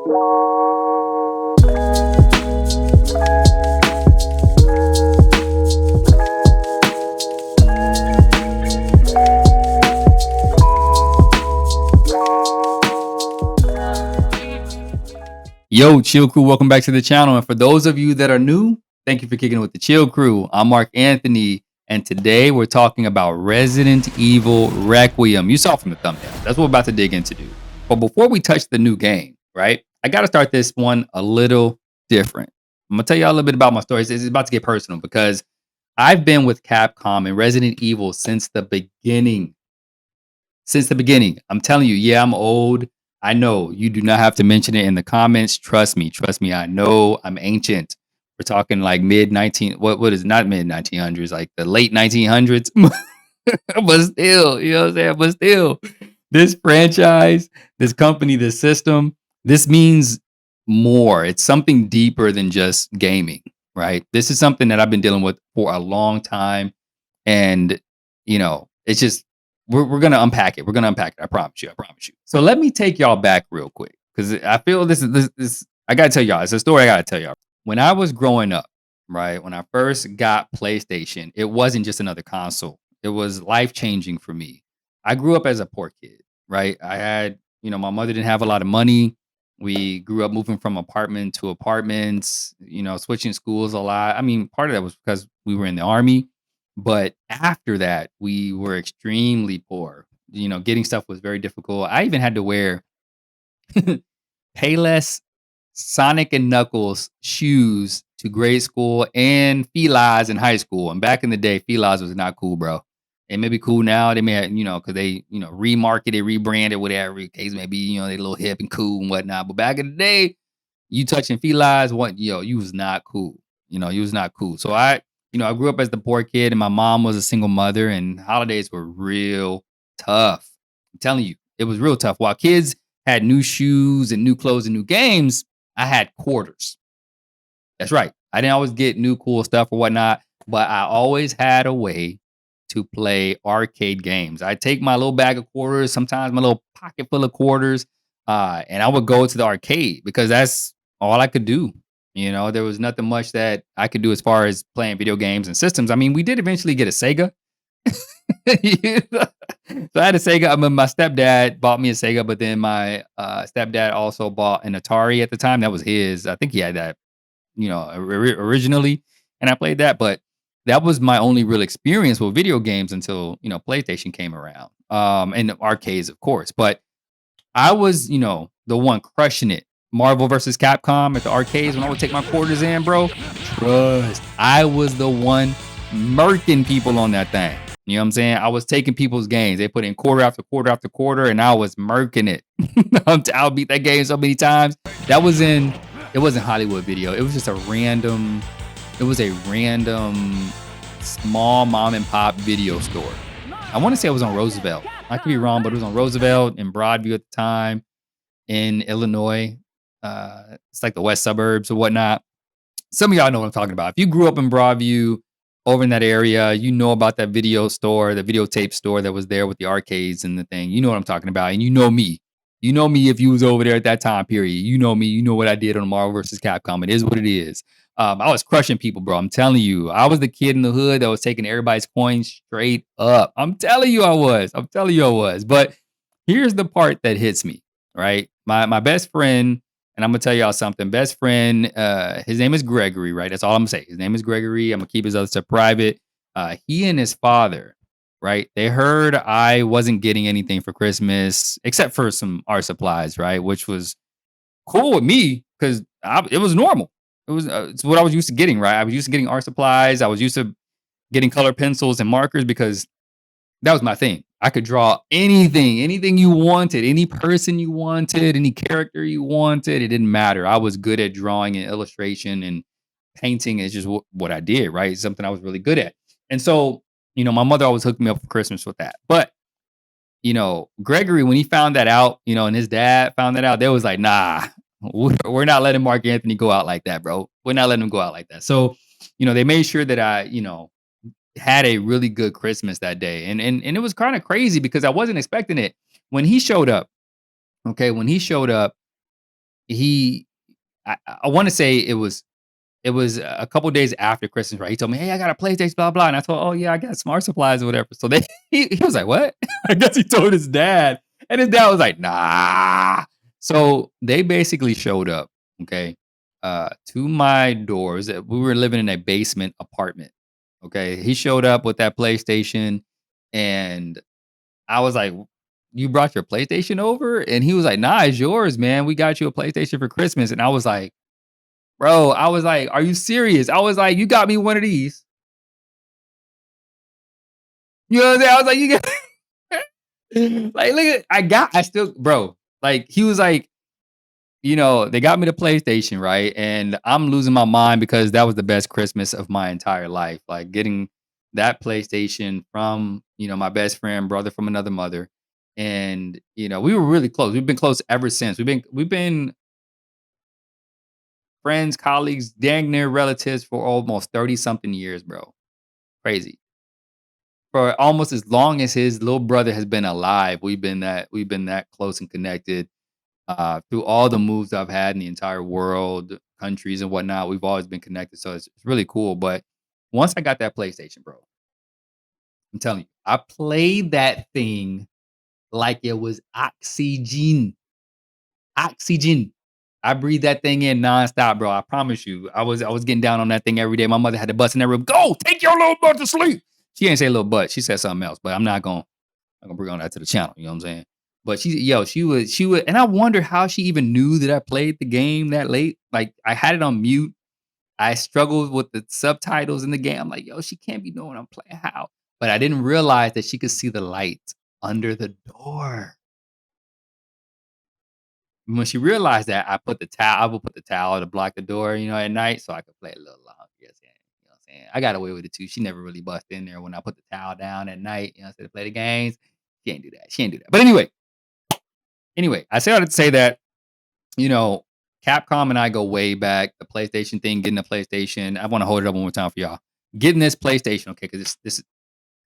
Yo, Chill Crew, welcome back to the channel. And for those of you that are new, thank you for kicking it with the Chill Crew. I'm Mark Anthony, and today we're talking about Resident Evil Requiem. You saw from the thumbnail. That's what we're about to dig into, dude. But before we touch the new game, right, I got to start this one a little different. I'm going to tell you all a little bit about my story. It's about to get personal because I've been with Capcom and Resident Evil since the beginning. I'm telling you, yeah, I'm old. I know you do not have to mention it in the comments. Trust me. I know I'm ancient. We're talking like mid 19, what is not mid 1900s, like the late 1900s. But still, you know what I'm saying? But still, this franchise, this company, this system, this means more. It's something deeper than just gaming, right? This is something that I've been dealing with for a long time. And, you know, it's just, we're going to unpack it. I promise you. So let me take y'all back real quick because I feel this, I got to tell y'all, it's a story I got to tell y'all. When I was growing up, right, when I first got PlayStation, it wasn't just another console. It was life-changing for me. I grew up as a poor kid, right? I had, my mother didn't have a lot of money. We grew up moving from apartment to apartments, switching schools a lot. I mean, part of that was because we were in the Army. But after that, we were extremely poor. Getting stuff was very difficult. I even had to wear Payless Sonic and Knuckles shoes to grade school and Feli's in high school. And back in the day, Feli's was not cool, bro. It may be cool now. They may have, because they, remarketed, rebranded, whatever the case may be, they a little hip and cool and whatnot. But back in the day, you touching Feli's, you was not cool. You was not cool. So I grew up as the poor kid and my mom was a single mother and holidays were real tough. I'm telling you, it was real tough. While kids had new shoes and new clothes and new games, I had quarters. That's right. I didn't always get new cool stuff or whatnot, but I always had a way to play arcade games. I'd take my little bag of quarters, sometimes my little pocket full of quarters, and I would go to the arcade because that's all I could do. There was nothing much that I could do as far as playing video games and systems. I mean, we did eventually get a Sega. So I had a Sega. I mean, my stepdad bought me a Sega, but then my stepdad also bought an Atari at the time. That was his. I think he had that, originally, and I played that. But that was my only real experience with video games until PlayStation came around, and the arcades, of course. But I was, the one crushing it. Marvel versus Capcom at the arcades when I would take my quarters in, bro. Trust. I was the one murking people on that thing. You know what I'm saying? I was taking people's games. They put in quarter after quarter after quarter, and I was murking it. I'll beat that game so many times. It wasn't Hollywood Video. It was just a random small mom and pop video store. I want to say it was on Roosevelt. I could be wrong, but it was on Roosevelt in Broadview at the time in Illinois. It's like the west suburbs or whatnot. Some of y'all know what I'm talking about. If you grew up in Broadview, over in that area, you know about that video store, the videotape store that was there with the arcades and the thing. You know what I'm talking about. And you know me. You know me if you was over there at that time period. You know me. You know what I did on Marvel vs. Capcom. It is what it is. I was crushing people, bro. I'm telling you. I was the kid in the hood that was taking everybody's coins straight up. I'm telling you I was. But here's the part that hits me, right? My best friend, and I'm going to tell y'all something. Best friend, his name is Gregory, right? That's all I'm going to say. His name is Gregory. I'm going to keep his other stuff private. He and his father, right? They heard I wasn't getting anything for Christmas except for some art supplies, right? Which was cool with me because it was normal. It's what I was used to getting, right? I was used to getting art supplies. I was used to getting color pencils and markers because that was my thing. I could draw anything you wanted, any person you wanted, any character you wanted. It didn't matter. I was good at drawing and illustration and painting. Is just what I did, right? It's something I was really good at. And so, my mother always hooked me up for Christmas with that. But, Gregory, when he found that out, and his dad found that out, they was like, nah, we're not letting Mark Anthony go out like that, bro. We're not letting him go out like that. So, they made sure that I, had a really good Christmas that day. And it was kind of crazy because I wasn't expecting it. When he showed up, he I want to say it was a couple days after Christmas, right? He told me, "Hey, I got a PlayStation, blah blah," and I told, "Oh yeah, I got smart supplies or whatever." So he was like, "What?" I guess he told his dad, and his dad was like, "Nah." So they basically showed up, okay, to my doors. We were living in a basement apartment. Okay, he showed up with that PlayStation, and I was like, "You brought your PlayStation over?" And he was like, "Nah, it's yours, man. We got you a PlayStation for Christmas." And I was like, "Bro," I was like, "Are you serious?" I was like, "You got me one of these." You know what I'm saying? I was like, "You got" like, look at I still bro, like, he was like, they got me the PlayStation, right? And I'm losing my mind because that was the best Christmas of my entire life. Like, getting that PlayStation from, my best friend, brother from another mother. And, we were really close. We've been close ever since. We've been friends, colleagues, dang near relatives for almost 30 something years, bro. Crazy. For almost as long as his little brother has been alive, we've been that close and connected, through all the moves I've had in the entire world, countries and whatnot. We've always been connected, so it's really cool. But once I got that PlayStation, bro, I'm telling you, I played that thing like it was oxygen. Oxygen. I breathed that thing in nonstop, bro. I promise you. I was getting down on that thing every day. My mother had to bust in that room. Go, take your little butt to sleep. She ain't say little butt. She said something else, but I'm gonna bring on that to the channel. You know what I'm saying? But she would, and I wonder how she even knew that I played the game that late. Like, I had it on mute. I struggled with the subtitles in the game. I'm like, yo, she can't be knowing I'm playing how. But I didn't realize that she could see the light under the door. When she realized that, I would put the towel to block the door, at night so I could play a little longer. You know what I'm saying? I got away with it too. She never really busted in there when I put the towel down at night, instead of play the games. She ain't do that. She ain't do that. But anyway, I say all that to say that, you know, Capcom and I go way back. The PlayStation thing, getting a PlayStation. I want to hold it up one more time for y'all. Getting this PlayStation, okay, because this is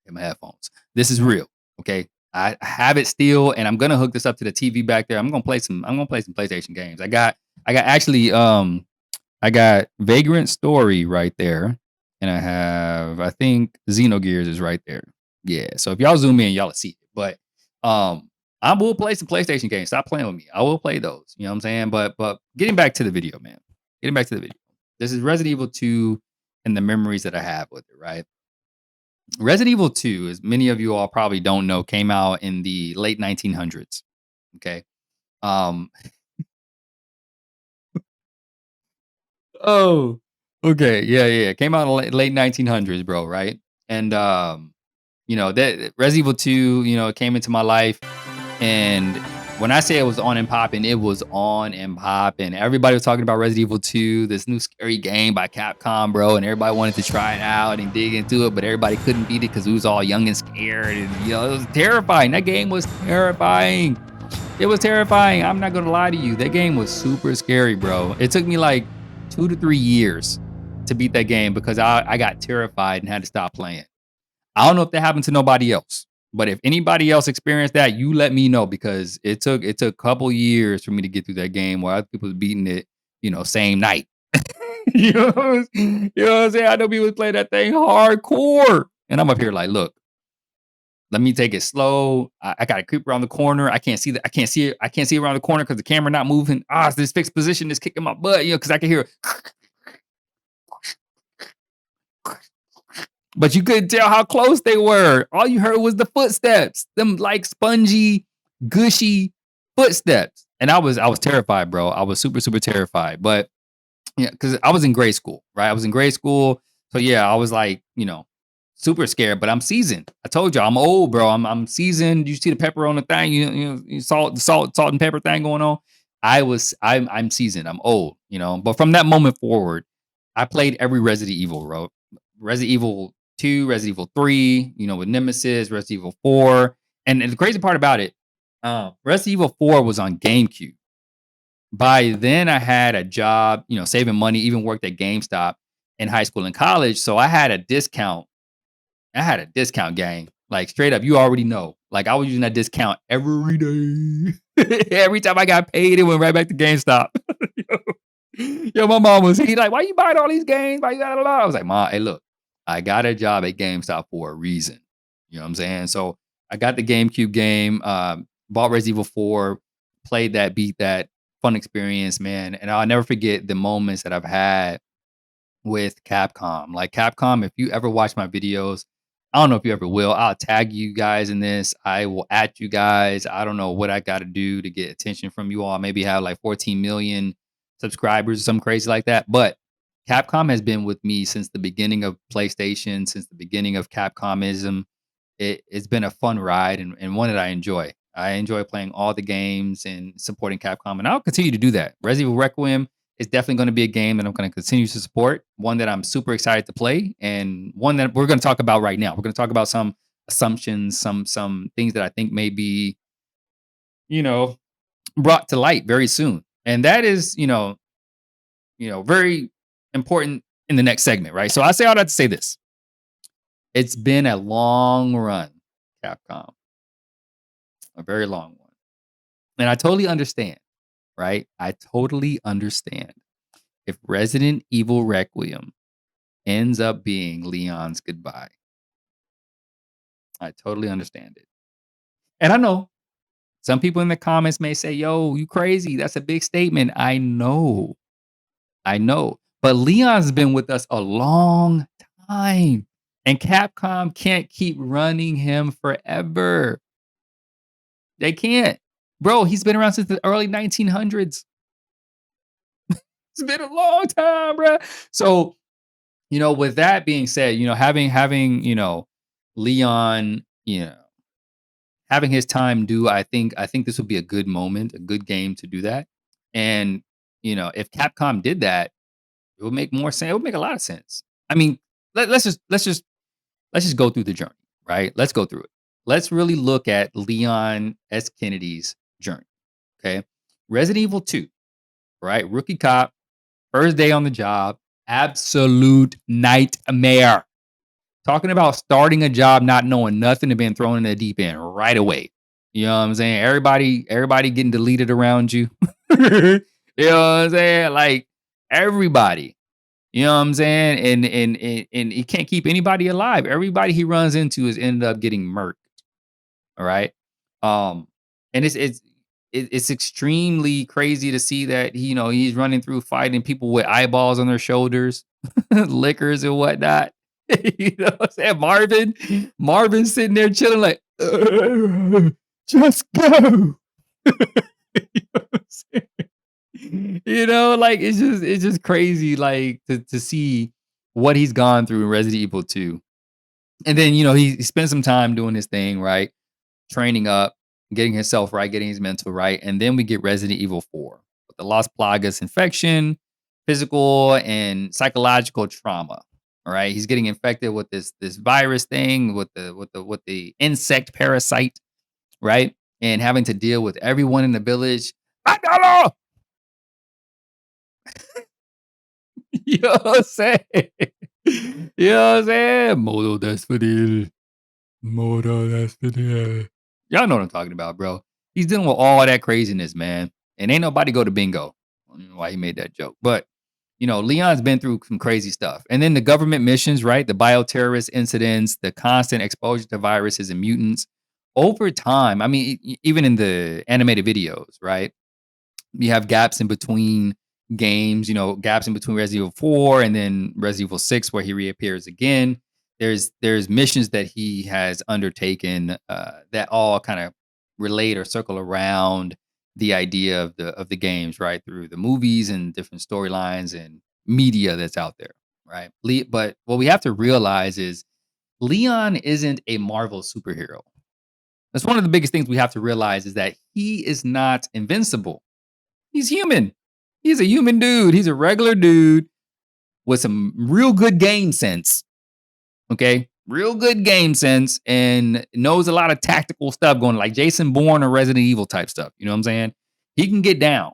in my headphones. This is real, okay. I have it still, and I'm gonna hook this up to the TV back there. I'm gonna play some PlayStation games. I got actually I got Vagrant Story right there, and I think Xenogears is right there. Yeah, so if y'all zoom in, y'all will see it. But I will play some PlayStation games. Stop playing with me. I will play those. You know what I'm saying? But getting back to the video, man. Getting back to the video. This is Resident Evil 2 and the memories that I have with it, right? Resident Evil 2, as many of you all probably don't know, came out in the late 1900s. Okay. Um, oh, okay. Yeah, yeah. Came out in the late 1900s, bro, right? And that Resident Evil 2, it came into my life, and when I say it was on and popping, it was on and popping. Everybody was talking about Resident Evil 2, this new scary game by Capcom, bro, and everybody wanted to try it out and dig into it, but everybody couldn't beat it because we was all young and scared, and it was terrifying. That game was terrifying. It was terrifying. I'm not gonna lie to you. That game was super scary, bro. It took me like 2 to 3 years to beat that game because I got terrified and had to stop playing. I don't know if that happened to nobody else, but if anybody else experienced that, you let me know because it took a couple years for me to get through that game while other people was beating it, same night. You know what I'm saying? I know people play that thing hardcore. And I'm up here like, look, let me take it slow. I gotta creep around the corner. I can't see it. I can't see around the corner because the camera not moving. It's this fixed position is kicking my butt, because I can hear. But you couldn't tell how close they were. All you heard was the footsteps, them like spongy, gushy footsteps. And I was terrified, bro. I was super, super terrified. But yeah, because I was in grade school, right? I was in grade school. So yeah, I was like, super scared, but I'm seasoned. I told you I'm old, bro. I'm seasoned. You see the pepper on the thing, salt and pepper thing going on. I'm seasoned. I'm old, But from that moment forward, I played every Resident Evil, bro. Resident Evil 2, Resident Evil 3, with Nemesis, Resident Evil 4. And the crazy part about it, Resident Evil 4 was on GameCube. By then I had a job, saving money, even worked at GameStop in high school and college. So I had a discount. I had a discount gang. Like straight up, you already know. Like I was using that discount every day. Every time I got paid, it went right back to GameStop. Yo, my mom was he like, why you buying all these games? Why you got a lot? I was like, Mom, hey, look, I got a job at GameStop for a reason. You know what I'm saying? So I got the GameCube game, bought Resident Evil 4, played that, beat that, fun experience, man. And I'll never forget the moments that I've had with Capcom. Like Capcom, if you ever watch my videos, I don't know if you ever will. I'll tag you guys in this. I will at you guys. I don't know what I got to do to get attention from you all. Maybe have like 14 million subscribers or something crazy like that. But Capcom has been with me since the beginning of PlayStation, since the beginning of Capcomism. It's been a fun ride and one that I enjoy. I enjoy playing all the games and supporting Capcom, and I'll continue to do that. Resident Evil Requiem is definitely going to be a game that I'm going to continue to support. One that I'm super excited to play, and one that we're going to talk about right now. We're going to talk about some assumptions, some things that I think may be, you know, brought to light very soon, and that is, very important in the next segment, right? So I say all that to say this: it's been a long run, Capcom, a very long one, and I totally understand, right? I totally understand if Resident Evil Requiem ends up being Leon's goodbye. I totally understand it. And I know some people in the comments may say, yo, you crazy. That's a big statement. I know. I know. But Leon's been with us a long time. And Capcom can't keep running him forever. They can't. Bro, he's been around since the early 1900s. It's been a long time, bro. So, with that being said, having, Leon, having his time due, I think this would be a good moment, a good game to do that. And, if Capcom did that, it would make more sense. It would make a lot of sense. I mean, let's just go through the journey, right? Let's go through it. Let's really look at Leon S. Kennedy's journey. Okay. Resident Evil 2, right? Rookie cop, first day on the job, absolute nightmare. Talking about starting a job, not knowing nothing and being thrown in the deep end right away. You know what I'm saying? Everybody getting deleted around you. You know what I'm saying? Like everybody. You know what I'm saying? And he can't keep anybody alive. Everybody he runs into is ended up getting murked. All right. Um, and it's extremely crazy to see that he's running through fighting people with eyeballs on their shoulders, liquors and whatnot. You know what I'm saying? Marvin's sitting there chilling like, just go. You know what I'm saying? Like it's just crazy, like to see what he's gone through in Resident Evil 2. And then, he spent some time doing his thing, right? Training up, getting himself right, getting his mental right. And then we get Resident Evil 4 with the Las Plagas infection, physical and psychological trauma. All right. He's getting infected with this virus thing, with the insect parasite, right? And having to deal with everyone in the village. Mandalo! You know what I'm saying? You know what I'm saying? Modo Despedil. Modo Despedil. Y'all know what I'm talking about, bro. He's dealing with all that craziness, man. And ain't nobody go to bingo. I don't know why he made that joke. But, Leon's been through some crazy stuff. And then the government missions, right? The bioterrorist incidents, the constant exposure to viruses and mutants. Over time, I mean, even in the animated videos, right? You have gaps in between games, gaps in between Resident Evil 4 and then Resident Evil 6 where he reappears again. There's missions that he has undertaken that all kind of relate or circle around the idea of the games, right? Through the movies and different storylines and media that's out there, right? But what we have to realize is Leon isn't a Marvel superhero. That's one of the biggest things we have to realize is that he is not invincible. He's human. He's a human dude. He's a regular dude with some real good game sense. Okay? Real good game sense and knows a lot of tactical stuff going like Jason Bourne or Resident Evil type stuff. You know what I'm saying? He can get down.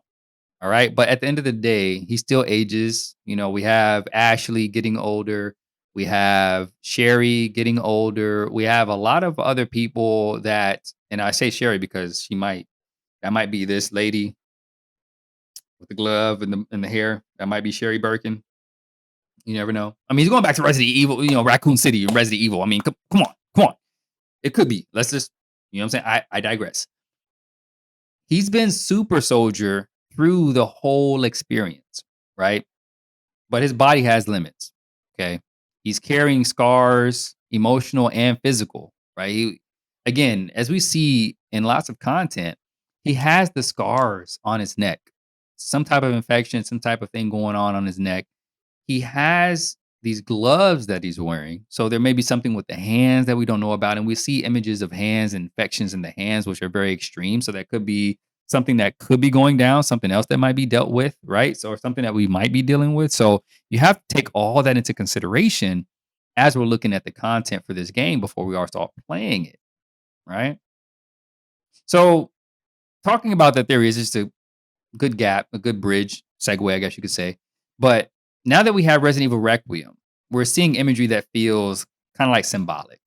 All right. But at the end of the day, he still ages. We have Ashley getting older. We have Sherry getting older. We have a lot of other people that, and I say Sherry because that might be this lady with the glove and the hair. That might be Sherry Birkin. You never know. I mean, he's going back to Resident Evil, Raccoon City and Resident Evil. I mean, come on. It could be. Let's just, you know what I'm saying? I digress. He's been super soldier through the whole experience, right? But his body has limits. Okay. He's carrying scars, emotional and physical, right? Again, as we see in lots of content, he has the scars on his neck, some type of infection, some type of thing going on his neck. He has these gloves that he's wearing. So there may be something with the hands that we don't know about. And we see images of hands and infections in the hands, which are very extreme. So that could be something that could be going down, something else that might be dealt with, right? So, or something that we might be dealing with. So you have to take all that into consideration as we're looking at the content for this game before we are start playing it, right? So talking about that theory is just a good gap, a good bridge, segue, I guess you could say. But now that we have Resident Evil Requiem, we're seeing imagery that feels kind of like symbolic,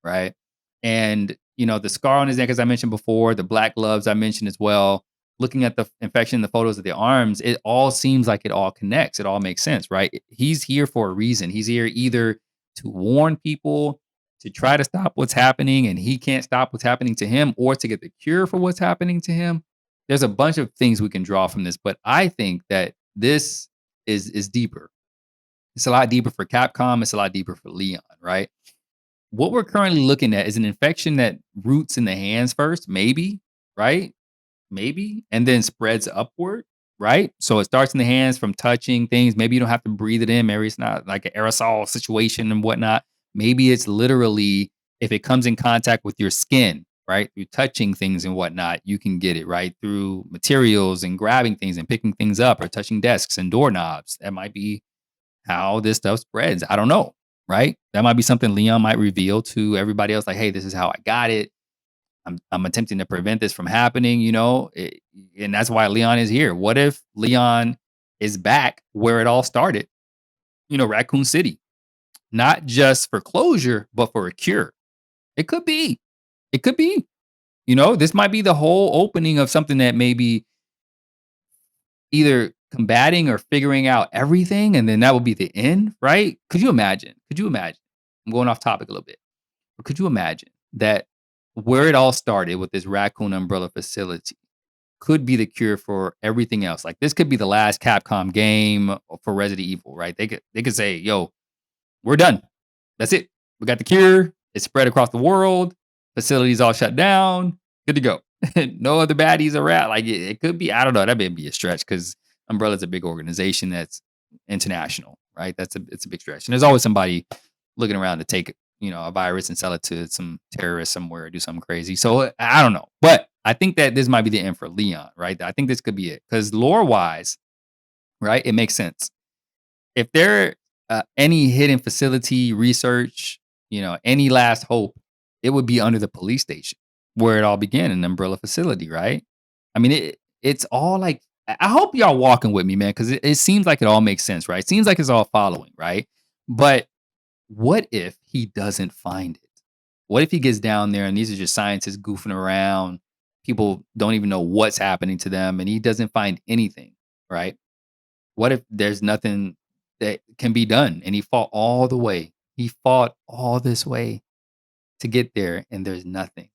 right? And the scar on his neck, as I mentioned before, the black gloves I mentioned as well. Looking at the infection, the photos of the arms, it all seems like it all connects. It all makes sense, right? He's here for a reason. He's here either to warn people, to try to stop what's happening, and he can't stop what's happening to him, or to get the cure for what's happening to him. There's a bunch of things we can draw from this, but I think that this is deeper. It's a lot deeper for Capcom. It's a lot deeper for Leon, right? What we're currently looking at is an infection that roots in the hands first, maybe, right? Maybe, and then spreads upward, right? So it starts in the hands from touching things. Maybe you don't have to breathe it in. Maybe it's not like an aerosol situation and whatnot. Maybe it's literally if it comes in contact with your skin, right? Through touching things and whatnot, you can get it, right? Through materials and grabbing things and picking things up or touching desks and doorknobs. That might be how this stuff spreads. I don't know, right? That might be something Leon might reveal to everybody else, like, hey, this is how I got it. I'm attempting to prevent this from happening, and that's why Leon is here. What if Leon is back where it all started? Raccoon City, not just for closure, but for a cure. It could be. It could be. This might be the whole opening of something that maybe either combating or figuring out everything, and then that will be the end, right? Could you imagine? Could you imagine? I'm going off topic a little bit, but could you imagine that where it all started with this Raccoon Umbrella facility could be the cure for everything else? Like this could be the last Capcom game for Resident Evil, right? They could say, "Yo, we're done. That's it. We got the cure. It's spread across the world. Facilities all shut down. Good to go. No other baddies around." Like it could be. I don't know. That may be a stretch because Umbrella's a big organization that's international, right? It's a big stretch, and there's always somebody looking around to take a virus and sell it to some terrorist somewhere or do something crazy. So I don't know, but I think that this might be the end for Leon, right? I think this could be it because lore wise, right? It makes sense if there any hidden facility research, any last hope, it would be under the police station where it all began, an umbrella facility, right? I mean, it's all like I hope y'all walking with me, man, because it seems like it all makes sense, right? It seems like it's all following, right? But what if he doesn't find it? What if he gets down there and these are just scientists goofing around? People don't even know what's happening to them, and he doesn't find anything, right? What if there's nothing that can be done and he fought all the way? He fought all this way to get there and there's nothing.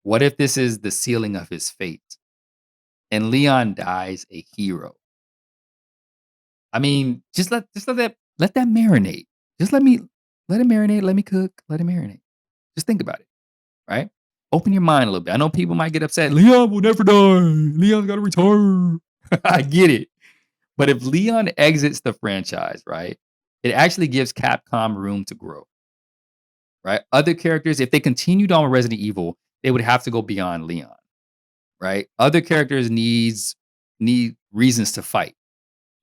What if this is the sealing of his fate and Leon dies a hero? I mean, just let that marinate. Just let it marinate, let me cook, let it marinate. Just think about it, right? Open your mind a little bit. I know people might get upset. Leon will never die. Leon's got to retire. I get it. But if Leon exits the franchise, right, it actually gives Capcom room to grow, right? Other characters, if they continued on with Resident Evil, they would have to go beyond Leon, right? Other characters need reasons to fight,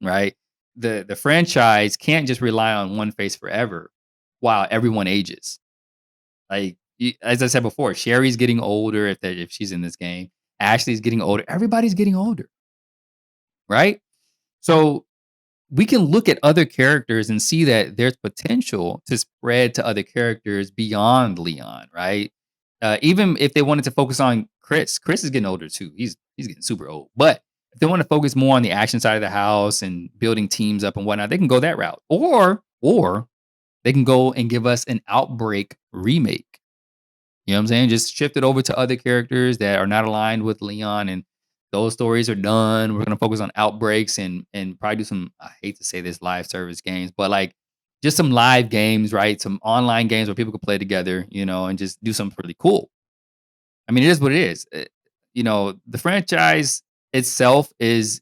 right? The franchise can't just rely on one face forever while everyone ages. Like as I said before, Sherry's getting older if she's in this game. Ashley's getting older. Everybody's getting older, right? So we can look at other characters and see that there's potential to spread to other characters beyond Leon, right? Even if they wanted to focus on Chris is getting older too. He's getting super old. But if they want to focus more on the action side of the house and building teams up and whatnot, they can go that route. Or they can go and give us an Outbreak remake. You know what I'm saying? Just shift it over to other characters that are not aligned with Leon, and those stories are done. We're gonna focus on outbreaks and probably do some, I hate to say this, live service games, but like just some live games, right? Some online games where people can play together, and just do something really cool. I mean, it is what it is. The franchise itself is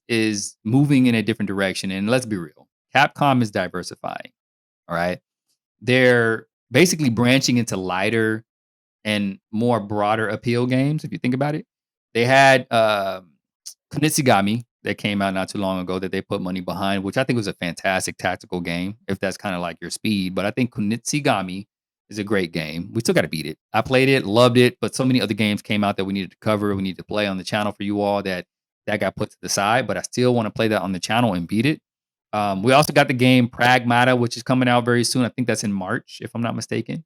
moving in a different direction, and let's be real, Capcom is diversifying. All right, they're basically branching into lighter and more broader appeal games, if you think about it. They had Kunitsigami that came out not too long ago that they put money behind, which I think was a fantastic tactical game, if that's kind of like your speed. But I think Kunitsigami is a great game. We still got to beat it. I played it, loved it, but so many other games came out that we needed to cover, we needed to play on the channel for you all that got put to the side. But I still want to play that on the channel and beat it. We also got the game Pragmata, which is coming out very soon. I think that's in March, if I'm not mistaken,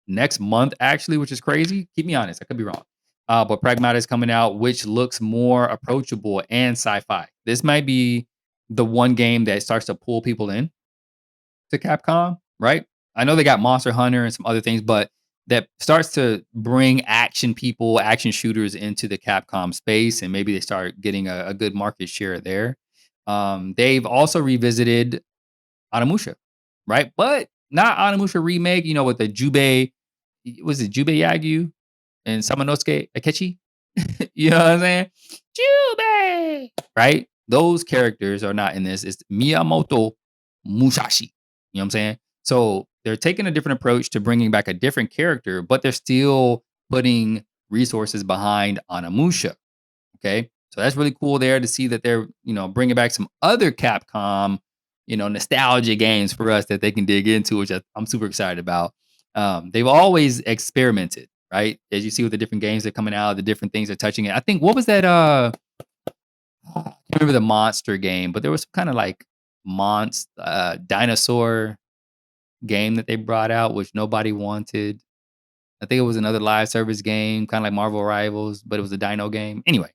next month, actually, which is crazy. Keep me honest. I could be wrong. But Pragmata is coming out, which looks more approachable and sci-fi. This might be the one game that starts to pull people in to Capcom, right? I know they got Monster Hunter and some other things, but that starts to bring action people, action shooters into the Capcom space, and maybe they start getting a good market share there. They've also revisited Onimusha, right? But not Onimusha remake, with the Jubei, was it Jubei Yagyu and Samanosuke Akechi? You know what I'm saying? Jubei, right? Those characters are not in this. It's Miyamoto Musashi. You know what I'm saying? So they're taking a different approach to bringing back a different character, but they're still putting resources behind Onimusha. Okay. So that's really cool there to see that they're, bringing back some other Capcom, nostalgia games for us that they can dig into, which I'm super excited about. They've always experimented, right? As you see with the different games that are coming out, the different things they're touching it. I think, what was that? I can't remember the monster game, but there was some kind of like dinosaur game that they brought out, which nobody wanted. I think it was another live service game, kind of like Marvel Rivals, but it was a dino game. Anyway,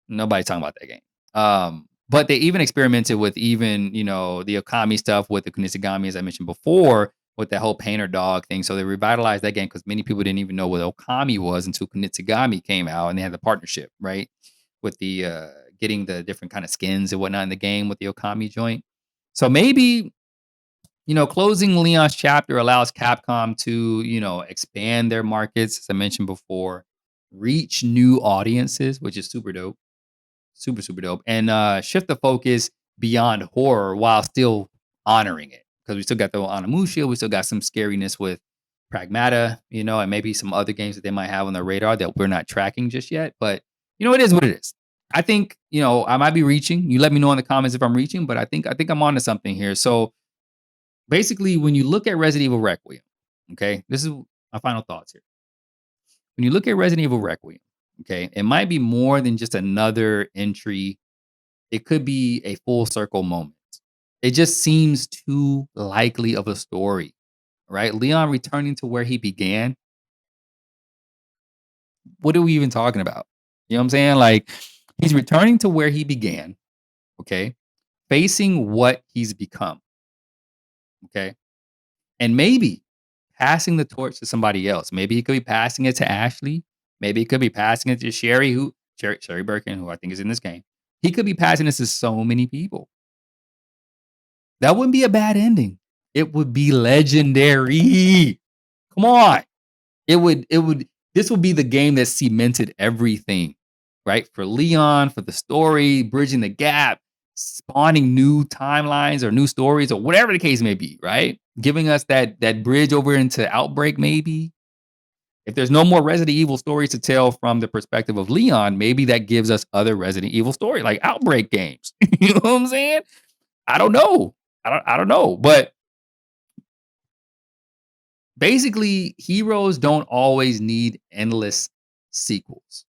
nobody's talking about that game. But they even experimented with the Okami stuff with the Kunitsigami, as I mentioned before, with that whole painter dog thing. So they revitalized that game because many people didn't even know what Okami was until Kunitsigami came out, and they had the partnership, right? With the getting the different kind of skins and whatnot in the game with the Okami joint. So maybe, closing Leon's chapter allows Capcom to, expand their markets, as I mentioned before, reach new audiences, which is super dope. Super, super dope. And shift the focus beyond horror while still honoring it. Because we still got the Onimusha, we still got some scariness with Pragmata, and maybe some other games that they might have on their radar that we're not tracking just yet. But, it is what it is. I think, I might be reaching. You let me know in the comments if I'm reaching, but I think I'm onto something here. So basically, when you look at Resident Evil Requiem, okay, this is my final thoughts here. When you look at Resident Evil Requiem, okay, it might be more than just another entry. It could be a full circle moment. It just seems too likely of a story, right? Leon returning to where he began. What are we even talking about? You know what I'm saying? Like, he's returning to where he began, okay? Facing what he's become, okay? And maybe passing the torch to somebody else. Maybe he could be passing it to Ashley. Maybe he could be passing it to Sherry Birkin, who I think is in this game. He could be passing this to so many people. That wouldn't be a bad ending. It would be legendary. Come on. This would be the game that cemented everything, right? For Leon, for the story, bridging the gap, spawning new timelines or new stories or whatever the case may be, right? Giving us that bridge over into Outbreak, maybe. If there's no more Resident Evil stories to tell from the perspective of Leon, maybe that gives us other Resident Evil story, like Outbreak games. You know what I'm saying? I don't know. I don't know. But basically, heroes don't always need endless sequels.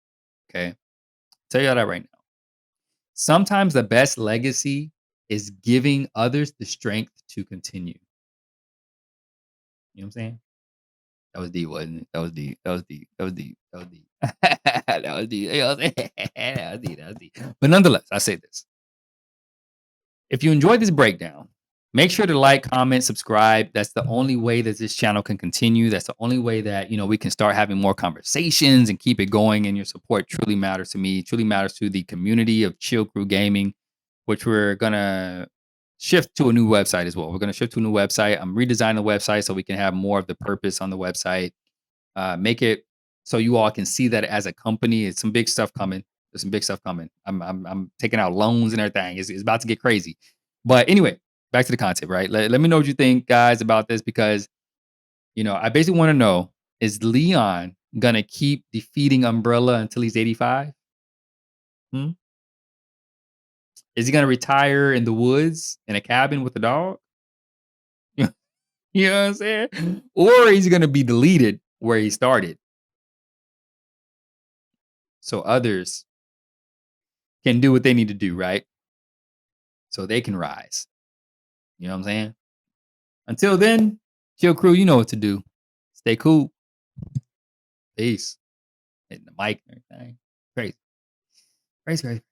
Okay. Tell you that right now. Sometimes the best legacy is giving others the strength to continue. You know what I'm saying? That was deep, wasn't it? That was deep. That was deep. That was deep. That was deep. That was deep. You know what I'm saying? That was deep. That was deep. But nonetheless, I say this. If you enjoyed this breakdown, make sure to like, comment, subscribe. That's the only way that this channel can continue. That's the only way that, we can start having more conversations and keep it going. And your support truly matters to me, truly matters to the community of Chill Crew Gaming, which we're gonna shift to a new website as well. We're gonna shift to a new website. I'm redesigning the website so we can have more of the purpose on the website. Make it so you all can see that as a company. It's some big stuff coming. There's some big stuff coming. I'm taking out loans and everything. It's about to get crazy. But anyway, back to the content, right? Let me know what you think, guys, about this because I basically want to know: is Leon gonna keep defeating Umbrella until he's 85? Hmm? Is he gonna retire in the woods in a cabin with a dog? You know what I'm saying? Or is he gonna be deleted where he started so others can do what they need to do, right? So they can rise. You know what I'm saying? Until then, Chill Crew, you know what to do. Stay cool. Peace. Hitting the mic and everything. Crazy. Crazy, crazy.